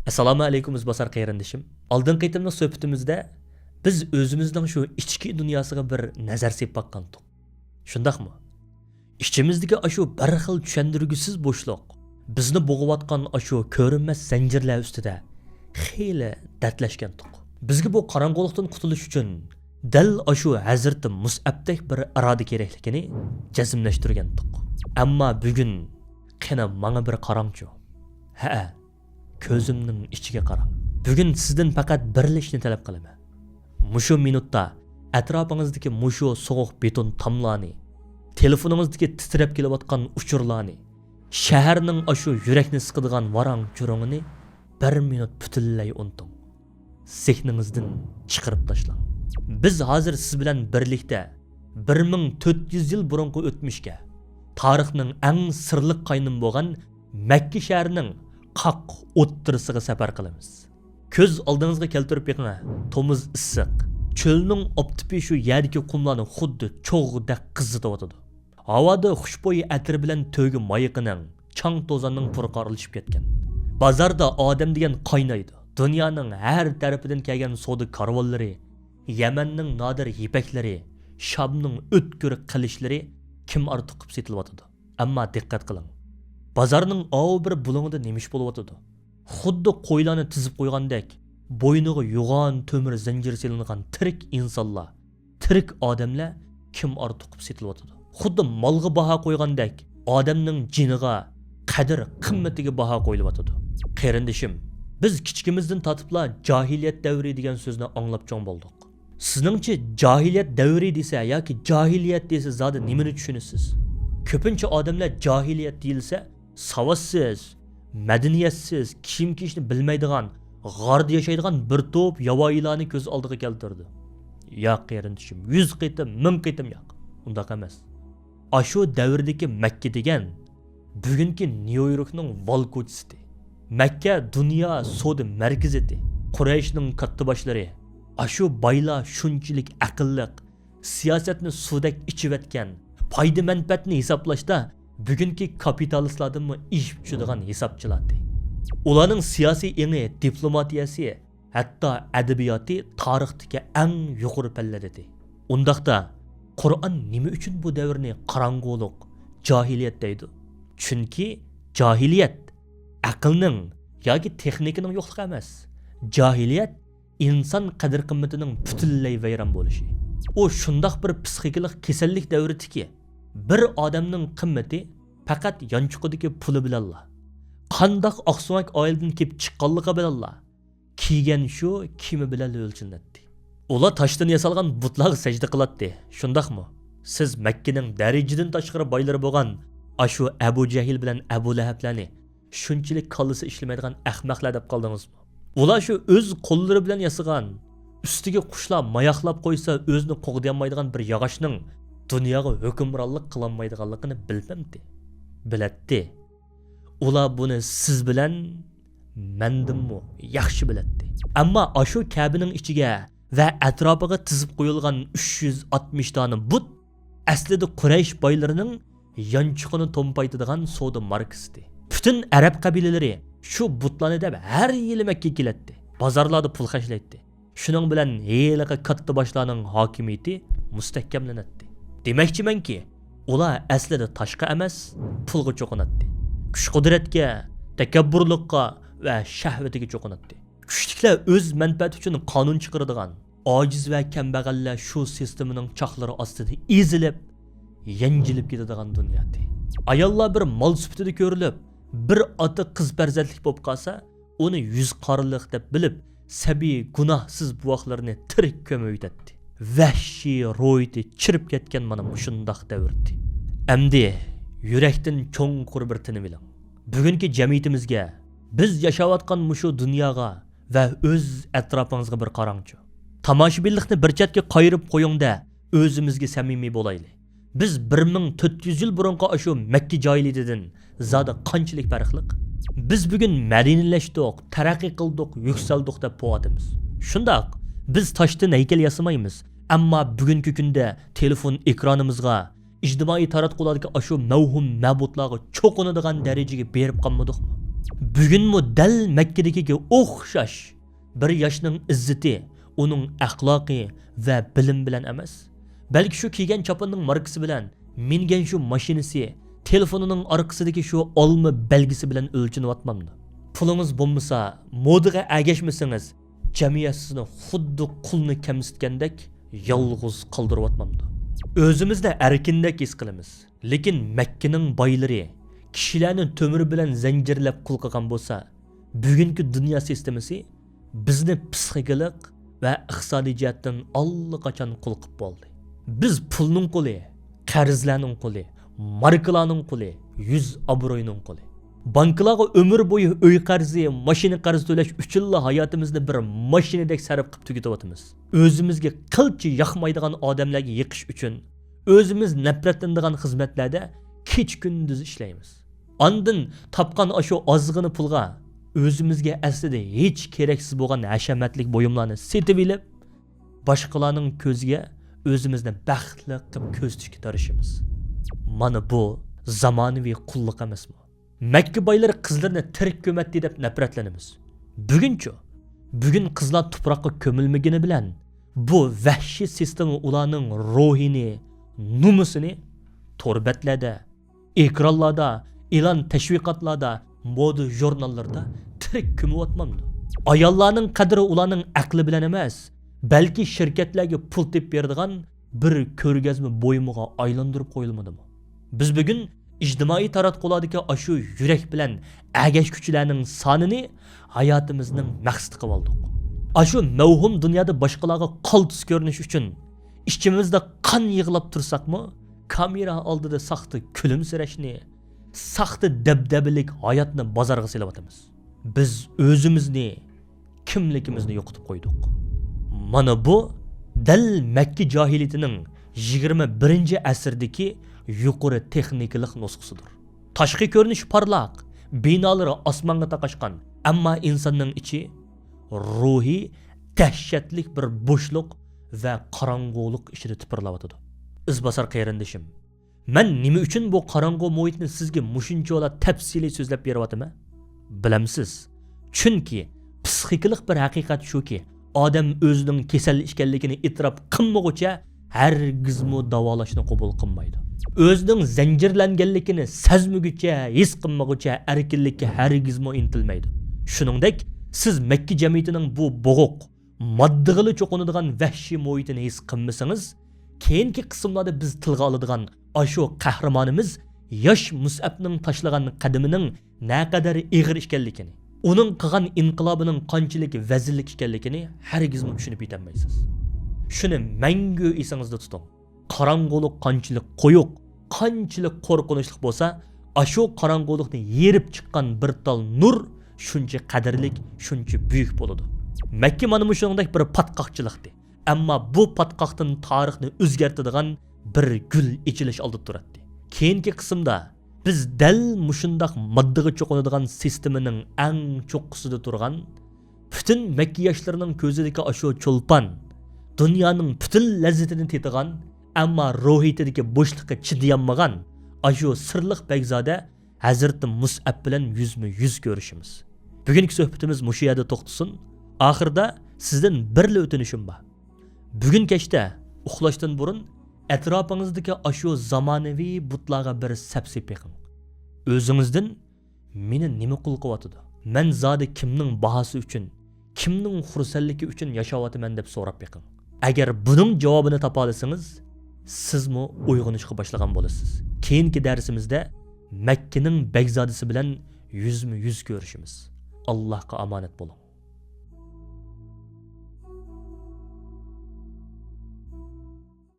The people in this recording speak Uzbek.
Assalomu alaykum izbosar qayrindishim. Oldingi qitimning suhbatimizda biz o'zimizning shu ichki dunyosiga bir nazar sepib baqqandik. Shundaqmi? İçimizdagi ashu bir xil tushundirgisiz bo'shliq bizni bo'g'iyotgan ashu ko'rinmas zanjirlar ustida xeyli dardlashgandik. Bizga bu qorong'ulikdan qutulish uchun dal ashu Hazrat Mus'abdek bir iroda kerakligini jazmlashtirgandik. Ammo bugun qana menga bir qarangchi. Ha, ko'zimning ichiga qarang. Bugun sizdan faqat birlashni talab qilaman. Mushu minutda atrofingizdagi mushu sovuq beton tomlarni, telefoningizdagi titrab kelayotgan uchurlarni, shaharning ashu yurakni siqadigan varang churungini bir minut butunlay unuting. Zehningizdan chiqarib tashlang. Biz hozir siz bilan birlikda 1400 yil burungi o'tmishga, tarixning eng sirli qaynim bo'lgan Makka shahrining qaq o'ttirisiga safar qilamiz. Ko'z oldingizga keltirib beqing. Tomuz issiq. Cho'lning optipi shu yerdagi qumlarni xuddi cho'g'dek qizityotidi. Havoda xushbo'yi atir bilan to'gi mayiqining, chang to'zonning purqarilishib ketgan. Bozorda odam degan qaynaydi. Dunyoning har tarafidan kelgan savdo karvonlari, Yamanning nodir yipaklari, Shabning o'tkir qilishlari kim ortiq qilib setilyotidi. Ammo diqqat qiling. Bozorning ovi bir bulungida nemish bo'lyotidi. Xuddi qo'ylarni tizib qo'ygandek, bo'yniga yo'g'on to'mir zanjir selingan tirik insonlar, tirik odamlar kim ortiq qilib setilyotidi. Xuddi molga baho qo'ygandek, odamning jiniga, qadr qimmatiga baho qo'yilyotidi. Qarindishim, biz kichikimizdan tatibla jahiliyat davri degan so'zni anglab cho'ng bo'ldik. Sizningcha jahiliyat davri desa yoki jahiliyat desa zodi nimani tushunasiz? Ko'pincha odamlar jahiliyat deyilsa, savossiz, madaniyatsiz, kiyim kiyishni bilmaydigan, g'arda yashaydigan bir to'p yavoyilarni ko'z oldiga keltirdi. Yo'q qarindishim, 100 qitim, 1000 qitim yo'q. Undaq emas. Ashu davrdagi Makka degan bugungi Nyu-Yorkning Wall ko'chasi. Makka dunyo savdo markazi. Qurayshning katta boshlari, ashu baylar shunchalik aqlliq, siyosatni suvdak ichib etgan, foyda manfaatni hisoblashda bugungi kapitalistlardan ish tushadigan hisobchilardi. Ularning siyosiy engi, diplomatiyasi, hatto adabiyoti tarixdagi eng yuqori pallada edi. Undaqda Qur'on nima uchun bu davrni qorong'ulik, jahiliyat deydi? Chunki jahiliyat aqlning yoki texnikaning yo'qligi emas. Jahiliyat inson qadr qimmatining butunlay vayron bo'lishi. U shundoq bir psixikalik kasallik davridiki, bir odamning qimmati faqat yonchuqidagi puli bilanla, qandoq oqsumak oiladan kelib chiqqanligi bilanla, kiygan shu kimi bilan o'lchinadi. Ular toshdan yasalgan butlarga sajda qiladi. Shundaqmi? Siz Makkaning darajadan tashqari boylari bo'lgan ashu Abu Jahil bilan Abu Lahablarni shunchalik kallasi ishlamaydigan ahmoqlar deb qoldingizmi? Ular shu o'z qo'llari bilan yasagan, ustiga qushlar mayoqlab qo'ysa o'zini qo'g'dayamaydigan bir yog'ochning dunyoga hukmronlik qilolmaydiganligini bilmamdi. Bilatdi. Ular buni siz bilan mendimmi yaxshi bilatdi. Ammo ashu Kabening ichiga va atrofiga tizib qo'yilgan 360 dona but aslida Quraysh boylarining yanchiqini to'mpaydigan savdo markasidir. Bütün Arab qabilalari shu butlarni deb har yili Makka keladi. Bozorlarda pul xashlaydi. Shuning bilan heliga katta boshlarning hokimiyati mustahkamlanadi. Demakchimanki, ular aslida toshqa emas, pulga cho'qinadi. Kuch-qudratga, takabburlikqa va shahvatiga cho'qinadi. Kuchliklar o'z manfaati uchun qonun chiqaradigan, ojiz va kambag'allar shu sistemaning choqlari ostida ezilib, yanjilib ketadigan dunyoda. Ayollar bir mol sifatida ko'rilib, bir ota qiz farzandlik bo'lib qolsa, uni yuz qoriliq deb bilib, sabiy gunohsiz buvoqlarni tirik ko'maydi. Vahshiy ro'ydi chirib ketgan mana shundoq davrdi. Endi yurakdan cho'nqur bir tinim bilan bugungi jamiyatimizga, biz yashayotgan mushu dunyoga va o'z atrofimizga bir qarangchi. Tomoshabinlikni bir chetga qayirib qo'yingda, o'zimizga samimiy bo'laylik. Biz 1400 yil burungi ashu Makka joylididan zada qanchalik farqliq? Biz bugun madinalashdik, taraqqiy qildik, yuksaldik deb bo'yatamiz. Shundoq, biz toshdan haykal yasamaymiz, ammo bugungi kunda telefon ekranimizga, ijtimoiy taratqulardagi ashu mavhum mabutlarga cho'qinadigan darajaga berib qolmadikmi? Bugunmi dal Makkadagiga o'xshash bir yoshning izzati uning axloqi va bilim bilan emas, balki shu kiygan choponning markasi bilan, mingan shu mashinasi, telefonining orqasidagi shu olma belgisi bilan o'lchinyapmamdi. Pulingiz bo'lmasa, modaga agashmasangiz, jamiyat sizni xuddi qulni kamsitgandek yolg'iz qoldiryapmamdi. O'zimizni erkindek his qilamiz, lekin Makkaning boylari kishilarni to'mir bilan zanjirlab qul qilgan bo'lsa, bugungi dunyo sistemasi bizni psixikalik va iqtisodiy jihatdan allaqachon qul qilib bo'ldi. Biz pulning quli, qarzlarning quli, markalarning quli, yuz obro'yning quli. Bankalarga ömür boyu uy qarzi, mashina qarzi to'lash uchun hayotimizni bir mashinadek sarf qilib tugatyapmiz. O'zimizga qilchi yoqmaydigan odamlarga yiqish uchun o'zimiz nafratlanadigan xizmatlarda kech kunduz ishlaymiz. Ondan topgan shu ozg'ini pulga o'zimizga aslida hech keraksiz bo'lgan hashamatlik buyumlarni setib olib, boshqalarning ko'ziga o'zimizni baxtli qilib ko'z tutishga tirishamiz. Mana bu zamonaviy qulluq emasmi? Makka boylari qizlarni tirik ko'matdi deb nafratlanamiz. Bugun qizlar tuproqqa ko'milmagani bilan bu vahshiy sistema ularning ruhini, numusini torbatlarda, ekranlarda, e'lon tashviqotlarda, moda jurnallarda tirik ko'miyotmamdi. Ayollarning qadri ularning aqli bilan emas, balki shirkatlarga pul tep beradigan bir ko'rgazma bo'yimiga aylantirib qo'yilmadimi? Biz bugun ijtimoiy taratqulardagi shu yurak bilan agashkuchilarning sonini hayotimizning maqsadi qilib oldik. Shu mavhum dunyoda boshqalarga qaltis ko'rinish uchun ichimizda qon yig'lab tursakmi, kamera oldida saxta kulimsirashni, saxta dabdabilik hayotni bozorga selyapmiz. Biz o'zimizni, kimligimizni yo'qotib qo'ydik. Mana bu dal Makka jahiliyatining 21-asrdagi yuqori texnikalik nusxasidir. Tashqi ko'rinish parlaq, binolari osmonga taqashgan, ammo insonning ichi ruhi dahshatlik bir bo'shliq va qorong'ulik ichida tipirlayotdi. Izbosar qayrindishim, men nima uchun bu qorong'u muhitni sizga mushunchalar tafsiliy so'zlab beryapman? Bilamsiz? Chunki psixikalik bir haqiqat shuki, odam o'zining kasal ekanligini e'tirof qilmag'ucha hargizmi davolashni qabul qilmaydi. O'zining zanjirlanganligini sezmaguncha, his qilmaguncha erkinlikka hargizmi intilmaydi. Shuningdek, siz Makka jamiyatining bu bo'g'uq, moddig'ili cho'qinadigan vahshiy muhitini his qilmasangiz, keyingi qismlarda biz tilga oladigan shu qahramonimiz yosh Mus'abning tashlagan qadamining naqadar ig'ir ekanligini, uning qilgan inqilobining qanchalik vazillik ekanligini hargizmi tushunib yetolmaysiz. Shuni mangu esingizda tuting. Qorong'ulik qanchalik qo'yuq, qanchalik qo'rqinchli bo'lsa, shu qorong'ulikni yerib chiqqan bir tal nur shuncha qadrlik, shuncha buyuk bo'ladi. Makka mana shuningdek bir patqoqchilikdi. Ammo bu patqoqdan tarixni o'zgartiradigan bir gul ichilish oldi turadi. Keyingi qismda biz dal mushundaq moddaga cho'qinadigan sistemaning eng cho'qqisida turgan, butun Makka yoshlarining ko'zidagi shu cho'lpon, dunyoning butun lazzatini tetigan, ammo ruhiyatidagi bo'shliqqa chidayolmagan shu sirliq Begzoda Hazrat Mus'ab bilan yuzma-yuz ko'rishimiz. Bugungi suhbatimiz mushu yerda to'xtasin. Oxirida sizdan birli o'tinishim bor. Bugun kechda uxlashdan burun atrofingizdagi shu zamonaviy butlarga bir sapsip yiqing. O'zingizdan meni nima qil qilyotdi? Men zodi kimning bahosi uchun, kimning xursandligi uchun yashayapman deb so'rab yiqing. Agar buning javobini topa olsangiz, sizmi uyg'onishga boshlagan bo'lasiz. Keyingi darsimizda Makkaning Begzodasi bilan yuzma-yuz ko'rishimiz. Allohga omonat bo'ling.